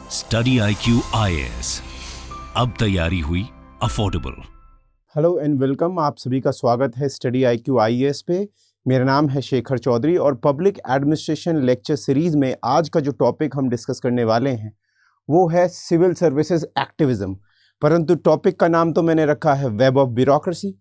Study IQ IAS, अब तैयारी हुई अफोर्डेबल। हेलो एंड वेलकम, आप सभी का स्वागत है स्टडी IQ IAS पे। मेरा नाम है शेखर चौधरी और पब्लिक एडमिनिस्ट्रेशन लेक्चर सीरीज़ में आज का जो टॉपिक हम डिस्कस करने वाले हैं वो है सिविल सर्विसेज एक्टिविज़म। परंतु टॉपिक का नाम तो मैंने रखा है वेब ऑफ ब्यूरोक्रेसी।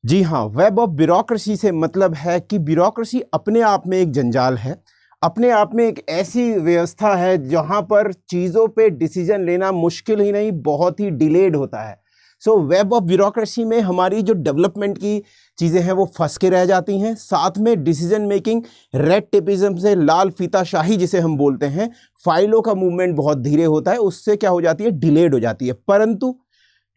जी हाँ, वेब ऑफ ब्यूरोक्रेसी से मतलब है कि ब्यूरोक्रेसी अपने आप में एक जंजाल है, अपने आप में एक ऐसी व्यवस्था है जहाँ पर चीज़ों पे डिसीजन लेना मुश्किल ही नहीं, बहुत ही डिलेड होता है। सो वेब ऑफ ब्यूरोक्रेसी में हमारी जो डेवलपमेंट की चीज़ें हैं वो फंस के रह जाती हैं। साथ में डिसीजन मेकिंग रेड टेपिज्म से लाल फीताशाही जिसे हम बोलते हैं, फाइलों का मूवमेंट बहुत धीरे होता है, उससे क्या हो जाती है, डिलेड हो जाती है। परंतु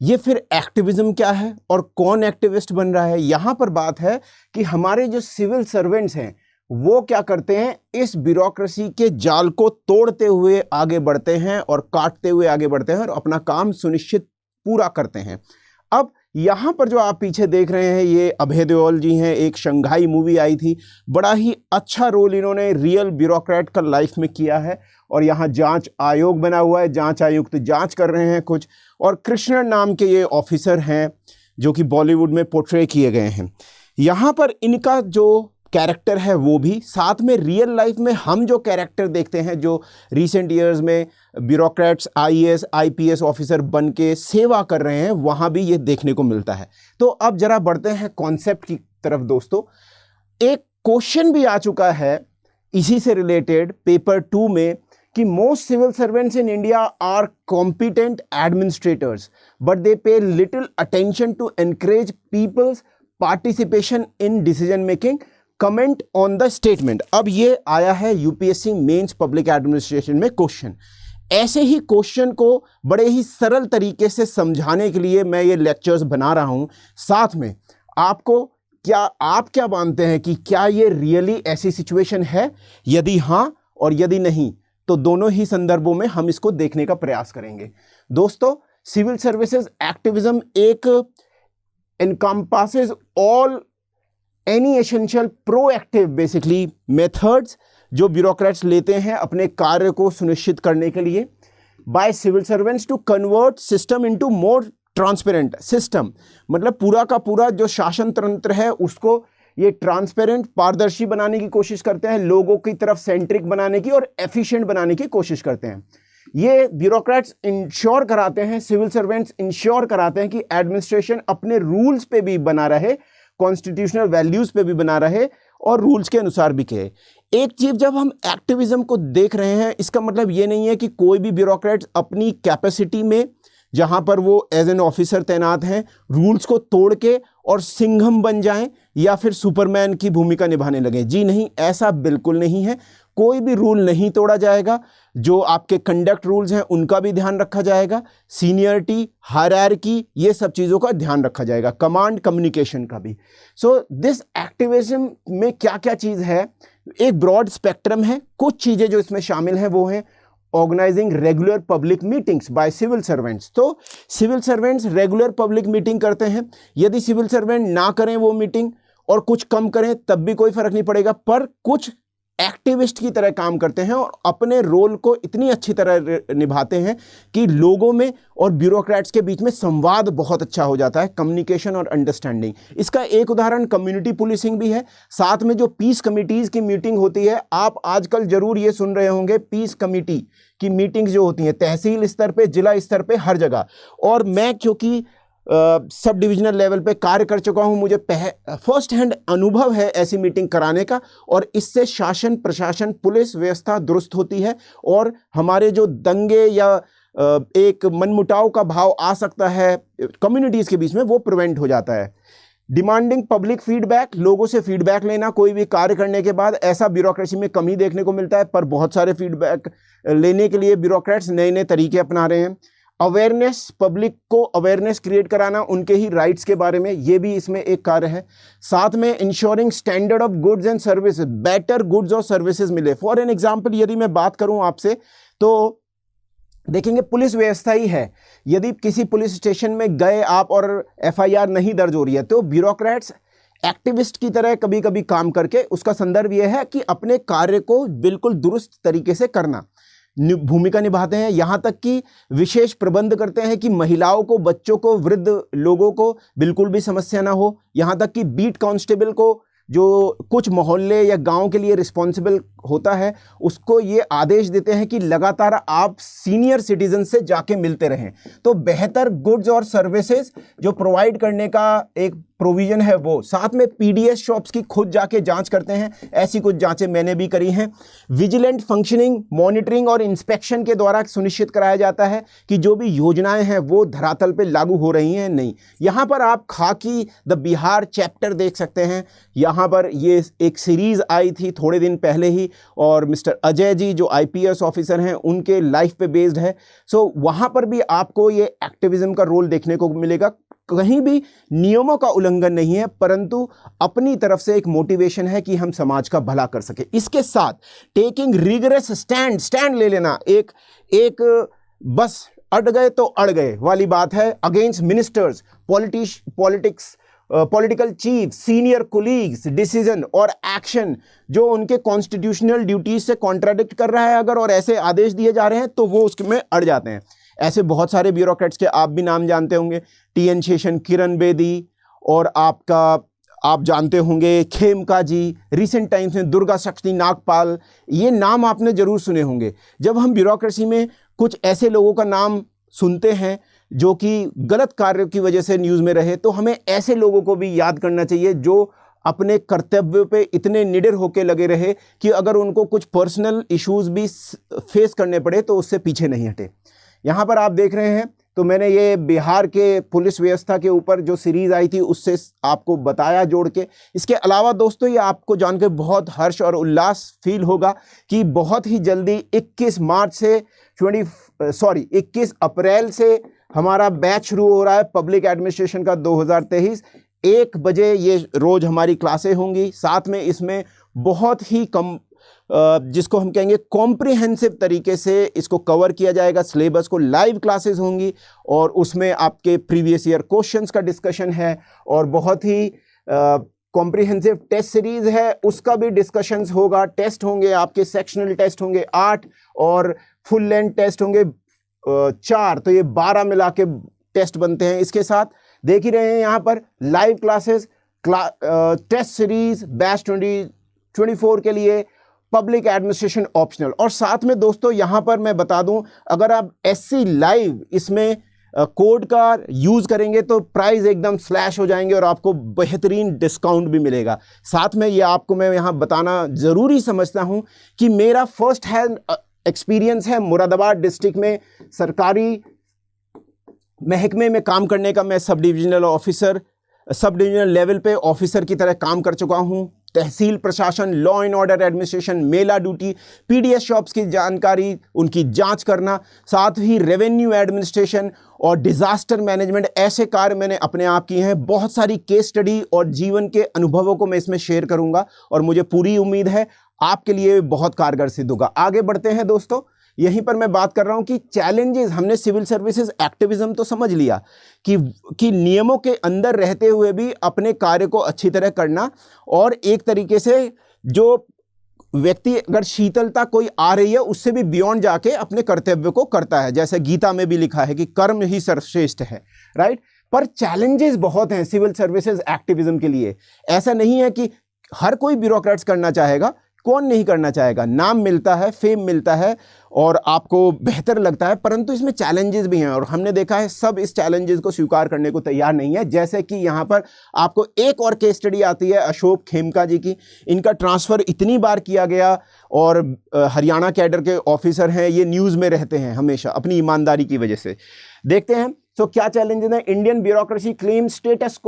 ये फिर एक्टिविज्म क्या है और कौन एक्टिविस्ट बन रहा है, यहाँ पर बात है कि हमारे जो सिविल सर्वेंट्स हैं वो क्या करते हैं, इस ब्यूरोक्रेसी के जाल को तोड़ते हुए आगे बढ़ते हैं और काटते हुए आगे बढ़ते हैं और अपना काम सुनिश्चित पूरा करते हैं। अब यहाँ पर जो आप पीछे देख रहे हैं ये अभय देओल जी हैं, एक शंघाई मूवी आई थी, बड़ा ही अच्छा रोल इन्होंने रियल ब्यूरोक्रेट का लाइफ में किया है। और यहाँ जांच आयोग बना हुआ है, जांच आयुक्त जांच कर रहे हैं कुछ, और कृष्ण नाम के ये ऑफिसर हैं जो कि बॉलीवुड में पोर्ट्रे किए गए हैं। यहाँ पर इनका जो कैरेक्टर है वो भी, साथ में रियल लाइफ में हम जो कैरेक्टर देखते हैं जो रिसेंट ईयर्स में ब्यूरोक्रेट्स IAS IPS ऑफिसर बन के सेवा कर रहे हैं, वहाँ भी ये देखने को मिलता है। तो अब जरा बढ़ते हैं कॉन्सेप्ट की तरफ। दोस्तों, एक क्वेश्चन भी आ चुका है इसी से रिलेटेड पेपर 2 में कि most civil servants in India are competent administrators but they pay little attention to encourage people's participation in decision making, comment on the statement. अब ये आया है UPSC मेंस पब्लिक एडमिनिस्ट्रेशन में क्वेश्चन। ऐसे ही question को बड़े ही सरल तरीके से समझाने के लिए मैं ये लेक्चर्स बना रहा हूँ। साथ में आपको आप क्या मानते हैं कि क्या ये रियली ऐसी सिचुएशन है? यदि हाँ और यदि नहीं तो दोनों ही संदर्भों में हम इसको देखने का प्रयास करेंगे। दोस्तों, सिविल सर्विसेज एक्टिविज्म एक encompasses all any essential proactive basically methods जो ब्यूरोक्रेट्स लेते हैं अपने कार्य को सुनिश्चित करने के लिए by civil servants to convert system into more transparent system. मतलब पूरा का पूरा जो शासन तंत्र है उसको ये ट्रांसपेरेंट पारदर्शी बनाने की कोशिश करते हैं, लोगों की तरफ सेंट्रिक बनाने की और एफिशिएंट बनाने की कोशिश करते हैं। ये ब्यूरोक्रेट्स इंश्योर कराते हैं, सिविल सर्वेंट्स इंश्योर कराते हैं कि एडमिनिस्ट्रेशन अपने रूल्स पे भी बना रहे, कॉन्स्टिट्यूशनल वैल्यूज पे भी बना रहे और रूल्स के अनुसार भी कहे। एक चीज, जब हम एक्टिविज्म को देख रहे हैं इसका मतलब ये नहीं है कि कोई भी ब्यूरोक्रेट्स अपनी कैपेसिटी में जहां पर वो एज एन ऑफिसर तैनात हैं रूल्स को तोड़ के और सिंघम बन जाएं या फिर सुपरमैन की भूमिका निभाने लगे। जी नहीं, ऐसा बिल्कुल नहीं है। कोई भी रूल नहीं तोड़ा जाएगा। जो आपके कंडक्ट रूल्स हैं उनका भी ध्यान रखा जाएगा, सीनियरिटी, हायरार्की, ये सब चीज़ों का ध्यान रखा जाएगा, कमांड कम्युनिकेशन का भी। सो दिस एक्टिविज्म में क्या क्या चीज़ है, एक ब्रॉड स्पेक्ट्रम है। कुछ चीज़ें जो इसमें शामिल हैं वो हैं organising regular public meetings by civil servants. तो civil servants regular public meeting करते हैं। यदि सिविल सर्वेंट ना करें वो मीटिंग और कुछ कम करें तब भी कोई फर्क नहीं पड़ेगा, पर कुछ एक्टिविस्ट की तरह काम करते हैं और अपने रोल को इतनी अच्छी तरह निभाते हैं कि लोगों में और ब्यूरोक्रेट्स के बीच में संवाद बहुत अच्छा हो जाता है, कम्युनिकेशन और अंडरस्टैंडिंग। इसका एक उदाहरण कम्युनिटी पुलिसिंग भी है। साथ में जो पीस कमिटीज़ की मीटिंग होती है, आप आजकल जरूर ये सुन रहे होंगे, पीस कमिटी की मीटिंग्स जो होती हैं तहसील स्तर पे, जिला स्तर पे, हर जगह। और मैं क्योंकि सब डिविजनल लेवल पे कार्य कर चुका हूं, मुझे फर्स्ट हैंड अनुभव है ऐसी मीटिंग कराने का, और इससे शासन, प्रशासन, पुलिस व्यवस्था दुरुस्त होती है और हमारे जो दंगे या एक मनमुटाव का भाव आ सकता है कम्युनिटीज़ के बीच में वो प्रिवेंट हो जाता है। डिमांडिंग पब्लिक फीडबैक, लोगों से फीडबैक लेना कोई भी कार्य करने के बाद, ऐसा ब्यूरोक्रेसी में कम ही देखने को मिलता है, पर बहुत सारे फीडबैक लेने के लिए ब्यूरोक्रेट्स नए नए तरीके अपना रहे हैं। अवेयरनेस, पब्लिक को अवेयरनेस क्रिएट कराना उनके ही राइट्स के बारे में, ये भी इसमें एक कार्य है। साथ में ensuring standard of goods and services, better goods और सर्विसेज मिले। फॉर एन एग्जांपल यदि मैं बात करूं आपसे तो देखेंगे पुलिस व्यवस्था ही है, यदि किसी पुलिस स्टेशन में गए आप और FIR नहीं दर्ज हो रही है तो ब्यूरोक्रेट्स एक्टिविस्ट की तरह कभी कभी काम करके, उसका संदर्भ यह है कि अपने कार्य को बिल्कुल दुरुस्त तरीके से करना। भूमिका निभाते हैं, यहाँ तक कि विशेष प्रबंध करते हैं कि महिलाओं को, बच्चों को, वृद्ध लोगों को बिल्कुल भी समस्या ना हो। यहाँ तक कि बीट कांस्टेबल को, जो कुछ मोहल्ले या गांव के लिए रिस्पॉन्सिबल होता है, उसको ये आदेश देते हैं कि लगातार आप सीनियर सिटीजन से जाके मिलते रहें। तो बेहतर गुड्स और सर्विसेज जो प्रोवाइड करने का एक प्रोविज़न है वो। साथ में पीडीएस शॉप्स की खुद जाके जांच करते हैं, ऐसी कुछ जांचें मैंने भी करी हैं। विजिलेंट फंक्शनिंग, मॉनिटरिंग और इंस्पेक्शन के द्वारा सुनिश्चित कराया जाता है कि जो भी योजनाएं हैं वो धरातल पे लागू हो रही हैं नहीं। यहाँ पर आप खाकी द बिहार चैप्टर देख सकते हैं। यहाँ पर ये एक सीरीज़ आई थी थोड़े दिन पहले ही, और मिस्टर अजय जी जो आईपीएस ऑफिसर हैं उनके लाइफ पे बेस्ड है। सो वहाँ पर भी आपको ये एक्टिविज्म का रोल देखने को मिलेगा। कहीं भी नियमों का उल्लंघन नहीं है, परंतु अपनी तरफ से एक मोटिवेशन है कि हम समाज का भला कर सके। इसके साथ टेकिंग रिगरस स्टैंड ले लेना, एक बस अड़ गए तो अड़ गए वाली बात है against ministers, political chief, senior colleagues decision और एक्शन जो उनके कॉन्स्टिट्यूशनल ड्यूटीज से कॉन्ट्राडिक्ट कर रहा है अगर, और ऐसे आदेश दिए जा रहे हैं तो वो उसमें अड़ जाते हैं। ऐसे बहुत सारे ब्यूरोक्रेट्स के आप भी नाम जानते होंगे, टीएन शेषन, किरण बेदी, और आप जानते होंगे खेमका जी, रिसेंट टाइम्स में दुर्गा शक्ति नागपाल, ये नाम आपने जरूर सुने होंगे। जब हम ब्यूरोक्रेसी में कुछ ऐसे लोगों का नाम सुनते हैं जो कि गलत कार्यों की वजह से न्यूज़ में रहे, तो हमें ऐसे लोगों को भी याद करना चाहिए जो अपने कर्तव्य पे इतने निडर होकर लगे रहे कि अगर उनको कुछ पर्सनल इश्यूज भी फेस करने पड़े तो उससे पीछे नहीं हटे। यहाँ पर आप देख रहे हैं, तो मैंने ये बिहार के पुलिस व्यवस्था के ऊपर जो सीरीज़ आई थी उससे आपको बताया जोड़ के। इसके अलावा दोस्तों, ये आपको जानकर बहुत हर्ष और उल्लास फील होगा कि बहुत ही जल्दी 21 अप्रैल से हमारा बैच शुरू हो रहा है पब्लिक एडमिनिस्ट्रेशन का 2023। 1 बजे ये रोज़ हमारी क्लासें होंगी। साथ में इसमें बहुत ही कम जिसको हम कहेंगे कॉम्प्रिहेंसिव तरीके से इसको कवर किया जाएगा। सिलेबस को लाइव क्लासेस होंगी और उसमें आपके प्रीवियस ईयर क्वेश्चंस का डिस्कशन है, और बहुत ही कॉम्प्रिहेंसिव टेस्ट सीरीज़ है, उसका भी डिस्कशंस होगा। टेस्ट होंगे आपके, सेक्शनल टेस्ट होंगे 8 और फुल लेंथ टेस्ट होंगे 4, तो ये 12 मिला के टेस्ट बनते हैं। इसके साथ देख ही रहे हैं यहाँ पर live classes, test series batch 2024 के लिए, पब्लिक एडमिनिस्ट्रेशन ऑप्शनल। और साथ में दोस्तों यहाँ पर मैं बता दूं, अगर आप SC लाइव इसमें कोड का यूज़ करेंगे तो प्राइस एकदम स्लैश हो जाएंगे और आपको बेहतरीन डिस्काउंट भी मिलेगा। साथ में ये आपको मैं यहाँ बताना ज़रूरी समझता हूँ कि मेरा फर्स्ट हैंड एक्सपीरियंस है मुरादाबाद डिस्ट्रिक्ट में सरकारी महकमे में काम करने का। मैं सब डिविजनल लेवल पे ऑफिसर की तरह काम कर चुका हूँ। तहसील प्रशासन, law and order administration, Mela duty, PDS shops की जानकारी, उनकी जांच करना, साथ ही रेवेन्यू एडमिनिस्ट्रेशन और डिजास्टर मैनेजमेंट, ऐसे कार्य मैंने अपने आप किए हैं। बहुत सारी केस स्टडी और जीवन के अनुभवों को मैं इसमें शेयर करूंगा और मुझे पूरी उम्मीद है आपके लिए बहुत कारगर सिद्ध होगा। आगे बढ़ते हैं दोस्तों, यहीं पर मैं बात कर रहा हूं कि चैलेंजेस। हमने सिविल सर्विसेज एक्टिविज्म तो समझ लिया कि नियमों के अंदर रहते हुए भी अपने कार्य को अच्छी तरह करना, और एक तरीके से जो व्यक्ति अगर शीतलता कोई आ रही है उससे भी बियॉन्ड जाके अपने कर्तव्य को करता है, जैसे गीता में भी लिखा है कि कर्म ही सर्वश्रेष्ठ है, राइट। पर चैलेंजेस बहुत हैं सिविल सर्विसेज एक्टिविज्म के लिए। ऐसा नहीं है कि हर कोई ब्यूरोक्रेट्स करना चाहेगा, कौन नहीं करना चाहेगा। नाम मिलता है, फेम मिलता है और आपको बेहतर लगता है, परंतु इसमें चैलेंजेस भी हैं और हमने देखा है सब इस चैलेंजेस को स्वीकार करने को तैयार नहीं है। जैसे कि यहाँ पर आपको एक और केस स्टडी आती है अशोक खेमका जी की। इनका ट्रांसफ़र इतनी बार किया गया और हरियाणा कैडर के ऑफिसर हैं, ये न्यूज़ में रहते हैं हमेशा अपनी ईमानदारी की वजह से। देखते हैं तो क्या चैलेंजेस हैं। इंडियन ब्यूरोक्रेसी क्लेम स्टेटस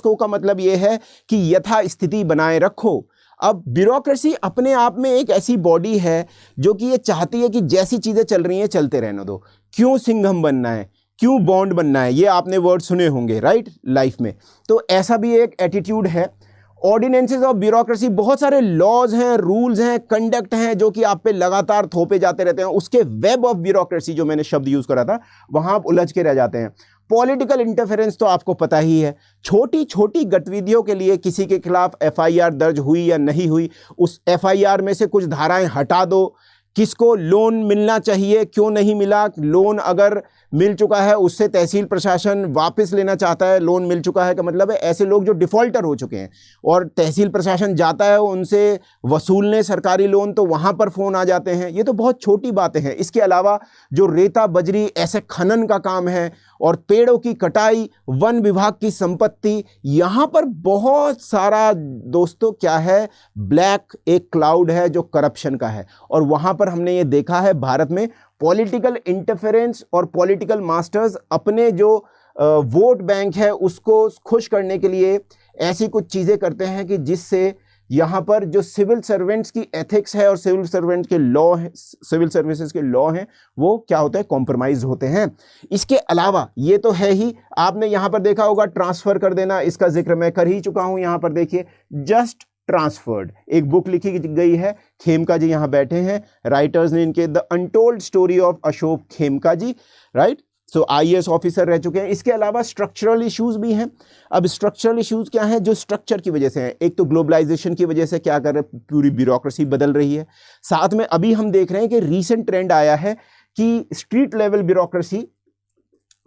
को का मतलब ये है कि यथा स्थिति बनाए रखो। अब ब्यूरोक्रेसी अपने आप में एक ऐसी बॉडी है जो कि ये चाहती है कि जैसी चीज़ें चल रही हैं चलते रहने दो। क्यों सिंघम बनना है, क्यों बॉन्ड बनना है, ये आपने वर्ड सुने होंगे राइट लाइफ में। तो ऐसा भी एक एटीट्यूड है। ऑर्डिनेंसेस ऑफ ब्यूरोक्रेसी, बहुत सारे लॉज हैं, रूल्स हैं, कंडक्ट हैं जो कि आप पे लगातार थोपे जाते रहते हैं। उसके वेब ऑफ ब्यूरोक्रेसी जो मैंने शब्द यूज़ करा था, वहाँ आप उलझ के रह जाते हैं। पॉलिटिकल इंटरफेरेंस तो आपको पता ही है, छोटी छोटी गतिविधियों के लिए किसी के खिलाफ एफआईआर दर्ज हुई या नहीं हुई, उस एफआईआर में से कुछ धाराएं हटा दो, किसको लोन मिलना चाहिए, क्यों नहीं मिला, लोन अगर मिल चुका है उससे तहसील प्रशासन वापस लेना चाहता है, लोन मिल चुका है का मतलब है ऐसे लोग जो डिफ़ॉल्टर हो चुके हैं और तहसील प्रशासन जाता है उनसे वसूलने सरकारी लोन, तो वहाँ पर फ़ोन आ जाते हैं। ये तो बहुत छोटी बातें हैं। इसके अलावा जो रेता बजरी ऐसे खनन का काम है और पेड़ों की कटाई, वन विभाग की संपत्ति, यहाँ पर बहुत सारा दोस्तों क्या है, ब्लैक एक क्लाउड है जो करप्शन का है। और वहाँ पर हमने ये देखा है भारत में पॉलिटिकल इंटरफेरेंस और पॉलिटिकल मास्टर्स अपने जो वोट बैंक है उसको खुश करने के लिए ऐसी कुछ चीज़ें करते हैं कि जिससे यहाँ पर जो सिविल सर्वेंट्स की एथिक्स है और सिविल सर्वेंट्स के लॉ है, सिविल सर्विसेज के लॉ हैं, वो क्या होते हैं, कॉम्प्रोमाइज होते हैं। इसके अलावा ये तो है ही, आपने यहाँ पर देखा होगा ट्रांसफ़र कर देना, इसका जिक्र मैं कर ही चुका हूँ। यहाँ पर देखिए जस्ट ट्रांसफर्ड, एक बुक लिखी गई है, खेमका जी यहाँ बैठे हैं, राइटर्स ने इनके the untold story of Ashok Khemka ji, right. So IAS officer रह चुके हैं। इसके अलावा स्ट्रक्चरल इश्यूज भी हैं। अब स्ट्रक्चरल इश्यूज क्या हैं, जो स्ट्रक्चर की वजह से हैं। एक तो ग्लोबलाइजेशन की वजह से क्या कर रहे हैं, पूरी ब्यूरोक्रेसी बदल रही है। साथ में अभी हम देख रहे हैं कि रीसेंट ट्रेंड आया है कि स्ट्रीट लेवल ब्यूरोक्रेसी,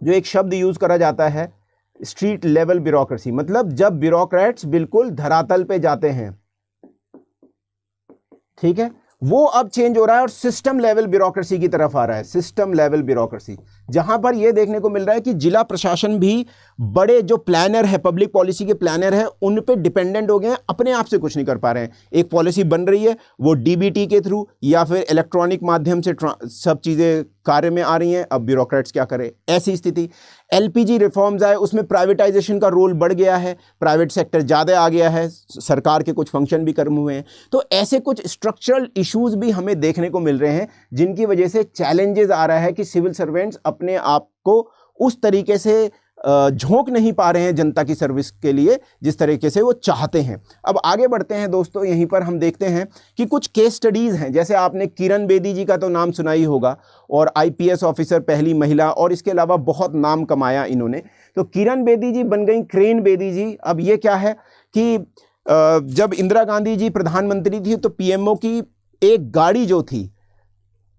जो एक शब्द यूज करा जाता है स्ट्रीट लेवल ब्यूरोक्रेसी, मतलब जब ब्यूरोक्रेट्स बिल्कुल धरातल पे जाते हैं, ठीक है, वो अब चेंज हो रहा है और सिस्टम लेवल ब्यूरोक्रेसी की तरफ आ रहा है। सिस्टम लेवल ब्यूरोक्रेसी, जहां पर यह देखने को मिल रहा है कि जिला प्रशासन भी बड़े जो प्लानर है, पब्लिक पॉलिसी के प्लानर हैं, उन पे डिपेंडेंट हो गए हैं, अपने आप से कुछ नहीं कर पा रहे हैं। एक पॉलिसी बन रही है, वो DBT के थ्रू या फिर इलेक्ट्रॉनिक माध्यम से सब चीज़ें कार्य में आ रही हैं। अब ब्यूरोक्रेट्स क्या करें, ऐसी स्थिति। LPG रिफॉर्म्स आए, उसमें प्राइवेटाइजेशन का रोल बढ़ गया है, प्राइवेट सेक्टर ज़्यादा आ गया है, सरकार के कुछ फंक्शन भी कम हुए हैं। तो ऐसे कुछ स्ट्रक्चरल इश्यूज भी हमें देखने को मिल रहे हैं, जिनकी वजह से चैलेंजेस आ रहा है कि सिविल सर्वेंट्स अपने आप को उस तरीके से झोंक नहीं पा रहे हैं जनता की सर्विस के लिए जिस तरीके से वो चाहते हैं। अब आगे बढ़ते हैं दोस्तों, यहीं पर हम देखते हैं कि कुछ केस स्टडीज़ हैं। जैसे आपने किरण बेदी जी का तो नाम सुना ही होगा, और IPS ऑफिसर, पहली महिला, और इसके अलावा बहुत नाम कमाया इन्होंने। तो किरण बेदी जी बन गई क्रेन बेदी जी। अब ये क्या है कि जब इंदिरा गांधी जी प्रधानमंत्री थी तो PMO की एक गाड़ी जो थी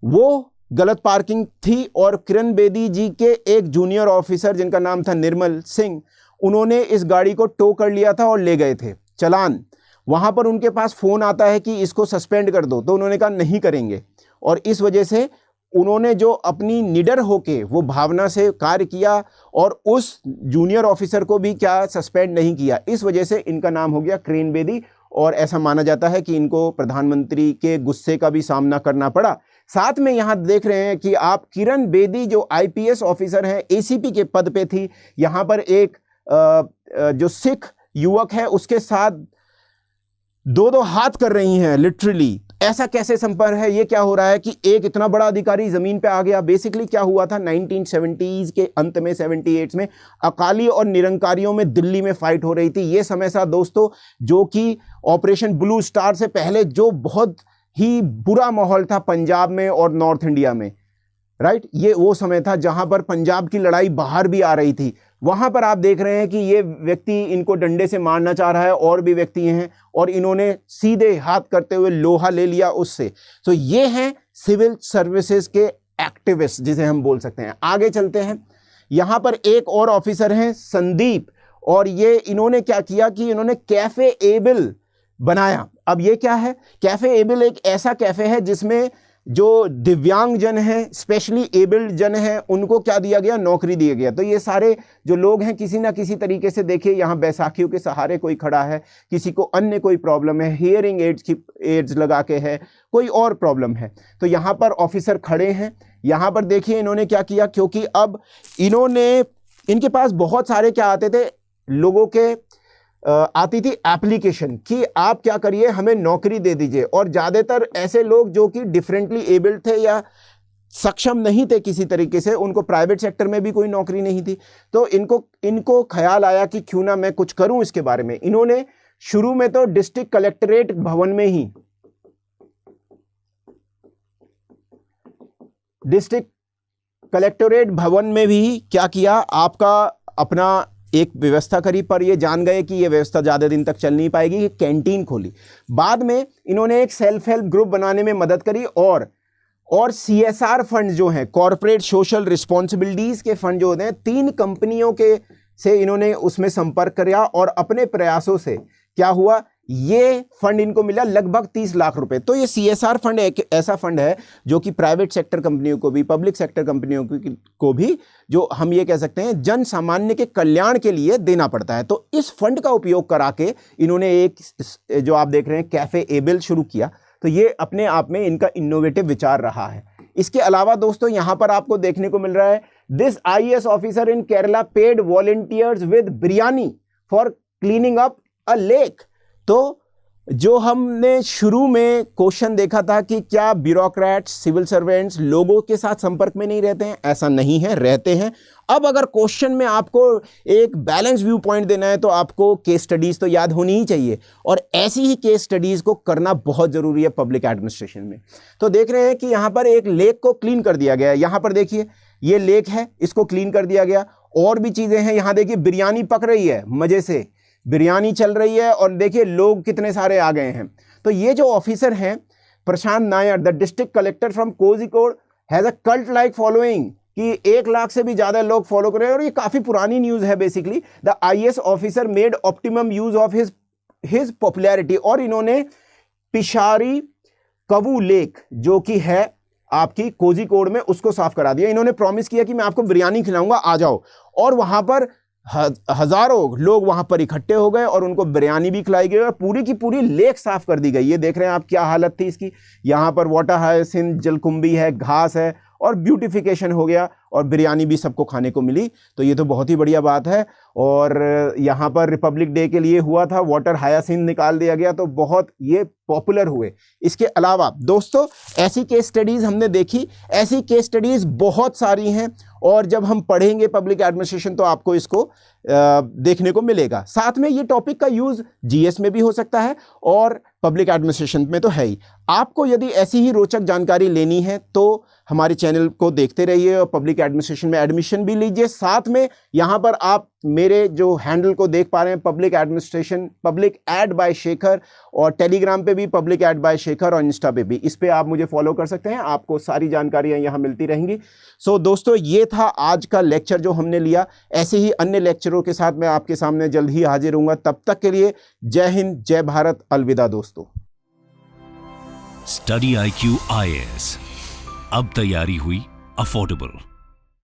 वो गलत पार्किंग थी, और किरण बेदी जी के एक जूनियर ऑफिसर जिनका नाम था निर्मल सिंह, उन्होंने इस गाड़ी को टो कर लिया था और ले गए थे चालान। वहाँ पर उनके पास फ़ोन आता है कि इसको सस्पेंड कर दो, तो उन्होंने कहा नहीं करेंगे, और इस वजह से उन्होंने जो अपनी निडर होके वो भावना से कार्य किया और उस जूनियर ऑफिसर को भी क्या सस्पेंड नहीं किया। इस वजह से इनका नाम हो गया क्रेन बेदी, और ऐसा माना जाता है कि इनको प्रधानमंत्री के गुस्से का भी सामना करना पड़ा। साथ में यहाँ देख रहे हैं कि आप किरण बेदी जो IPS ऑफिसर हैं, ACP के पद पे थी, यहाँ पर एक जो सिख युवक है उसके साथ दो हाथ कर रही हैं लिटरली। ऐसा कैसे संपर्क है, ये क्या हो रहा है कि एक इतना बड़ा अधिकारी जमीन पे आ गया। बेसिकली क्या हुआ था, 1970s के अंत में, 78 में अकाली और निरंकारियों में दिल्ली में फाइट हो रही थी। ये समय था दोस्तों जो कि ऑपरेशन ब्लू स्टार से पहले जो बहुत ही बुरा माहौल था पंजाब में और नॉर्थ इंडिया में, राइट। ये वो समय था जहां पर पंजाब की लड़ाई बाहर भी आ रही थी। वहां पर आप देख रहे हैं कि ये व्यक्ति इनको डंडे से मारना चाह रहा है, और भी व्यक्ति हैं, और इन्होंने सीधे हाथ करते हुए लोहा ले लिया उससे। तो ये हैं सिविल सर्विसेज के एक्टिविस्ट, जिसे हम बोल सकते हैं। आगे चलते हैं, यहां पर एक और ऑफिसर हैं संदीप, और ये इन्होंने क्या किया कि इन्होंने कैफे एबल बनाया। अब ये क्या है, कैफे एबल एक ऐसा कैफे है जिसमें जो दिव्यांग जन हैं, स्पेशली एबल्ड जन हैं, उनको क्या दिया गया, नौकरी दिया गया। तो ये सारे जो लोग हैं किसी ना किसी तरीके से, देखिए यहाँ बैसाखियों के सहारे कोई खड़ा है, किसी को अन्य कोई प्रॉब्लम है, हियरिंग एड्स लगा के है, कोई और प्रॉब्लम है, तो यहाँ पर ऑफिसर खड़े हैं। यहाँ पर देखिए इन्होंने क्या किया, क्योंकि अब इनके पास बहुत सारे क्या आते थे, लोगों के आती थी एप्लीकेशन कि आप क्या करिए, हमें नौकरी दे दीजिए। और ज़्यादातर ऐसे लोग जो कि डिफरेंटली एबल्ड थे या सक्षम नहीं थे किसी तरीके से, उनको प्राइवेट सेक्टर में भी कोई नौकरी नहीं थी, तो इनको ख्याल आया कि क्यों ना मैं कुछ करूं इसके बारे में। इन्होंने शुरू में तो डिस्ट्रिक्ट कलेक्ट्रेट भवन में ही, डिस्ट्रिक्ट कलेक्टरेट भवन में भी क्या किया, आपका अपना एक व्यवस्था करी, पर ये जान गए कि ये व्यवस्था ज़्यादा दिन तक चल नहीं पाएगी, कैंटीन खोली। बाद में इन्होंने एक सेल्फ हेल्प ग्रुप बनाने में मदद करी, और और CSR फंड जो हैं, कॉर्पोरेट सोशल रिस्पॉन्सिबिलिटीज के फंड जो होते हैं, 3 कंपनियों के से इन्होंने उसमें संपर्क किया और अपने प्रयासों से क्या हुआ, ये फंड इनको मिला लगभग 30 लाख रुपए। तो ये CSR फंड एक ऐसा फंड है जो कि प्राइवेट सेक्टर कंपनियों को भी, पब्लिक सेक्टर कंपनियों को भी, जो हम ये कह सकते हैं जन सामान्य के कल्याण के लिए देना पड़ता है। तो इस फंड का उपयोग करा के इन्होंने एक, जो आप देख रहे हैं, कैफे एबेल शुरू किया। तो ये अपने आप में इनका इनोवेटिव विचार रहा है। इसके अलावा दोस्तों यहां पर आपको देखने को मिल रहा है, this IAS officer in Kerala paid volunteers with biryani for cleaning up a lake. तो जो हमने शुरू में क्वेश्चन देखा था कि क्या ब्यूरोक्रेट्स, सिविल सर्वेंट्स लोगों के साथ संपर्क में नहीं रहते हैं, ऐसा नहीं है, रहते हैं। अब अगर क्वेश्चन में आपको एक बैलेंस व्यू पॉइंट देना है तो आपको केस स्टडीज तो याद होनी ही चाहिए, और ऐसी ही केस स्टडीज को करना बहुत जरूरी है पब्लिक एडमिनिस्ट्रेशन में। तो देख रहे हैं कि यहां पर एक लेक को क्लीन कर दिया गया है। यहां पर देखिए ये लेक है, इसको क्लीन कर दिया गया। और भी चीजें हैं, यहां देखिए बिरयानी पक रही है, मजे से बिरयानी चल रही है, और देखिए लोग कितने सारे आ गए हैं। तो ये जो ऑफिसर हैं, Prashant Nair, the district collector from Kozhikode, has a cult like following, कि 1 लाख से भी ज्यादा लोग फॉलो कर रहे हैं। और ये काफी पुरानी न्यूज है basically. The IAS officer made optimum use of his popularity. और इन्होंने पिशारी कवू लेक जो कि है आपकी कोझिकोड में, उसको साफ करा दिया। इन्होंने प्रॉमिस किया कि मैं आपको बिरयानी खिलाऊंगा, आ जाओ। और वहां पर हजारों लोग वहां पर इकट्ठे हो गए और उनको बिरयानी भी खिलाई गई और पूरी की पूरी लेक साफ कर दी गई। ये देख रहे हैं आप क्या हालत थी इसकी। यहां पर वाटर हायसिंथ, जलकुंभी है, घास है, और ब्यूटिफिकेशन हो गया, और बिरयानी भी सबको खाने को मिली। तो ये तो बहुत ही बढ़िया बात है। और यहाँ पर रिपब्लिक डे के लिए हुआ था, वाटर हायसिंथ निकाल दिया गया, तो बहुत ये पॉपुलर हुए। इसके अलावा दोस्तों ऐसी केस स्टडीज हमने देखी, ऐसी केस स्टडीज बहुत सारी हैं, और जब हम पढ़ेंगे पब्लिक एडमिनिस्ट्रेशन तो आपको इसको देखने को मिलेगा। साथ में ये टॉपिक का यूज GS में भी हो सकता है और पब्लिक एडमिनिस्ट्रेशन में तो है ही। आपको यदि ऐसी ही रोचक जानकारी लेनी है तो हमारे चैनल को देखते रहिए और पब्लिक एडमिनिस्ट्रेशन में एडमिशन भी लीजिए। साथ में यहाँ पर आप मेरे जो हैंडल को देख पा रहे हैं, public administration, public ad by Shekhar, और टेलीग्राम पे भी पब्लिक एड बाय शेखर, और इंस्टा पे भी, इस पे आप मुझे फॉलो कर सकते हैं। आपको सारी जानकारियां यहाँ मिलती रहेंगी। सो दोस्तों ये था आज का लेक्चर जो हमने लिया। ऐसे ही अन्य लेक्चरों के साथ मैं आपके सामने जल्द ही हाजिर हूँगा। तब तक के लिए जय हिंद, जय भारत, अलविदा दोस्तों। स्टडी IQ IAS, अब तैयारी हुई अफोर्डेबल।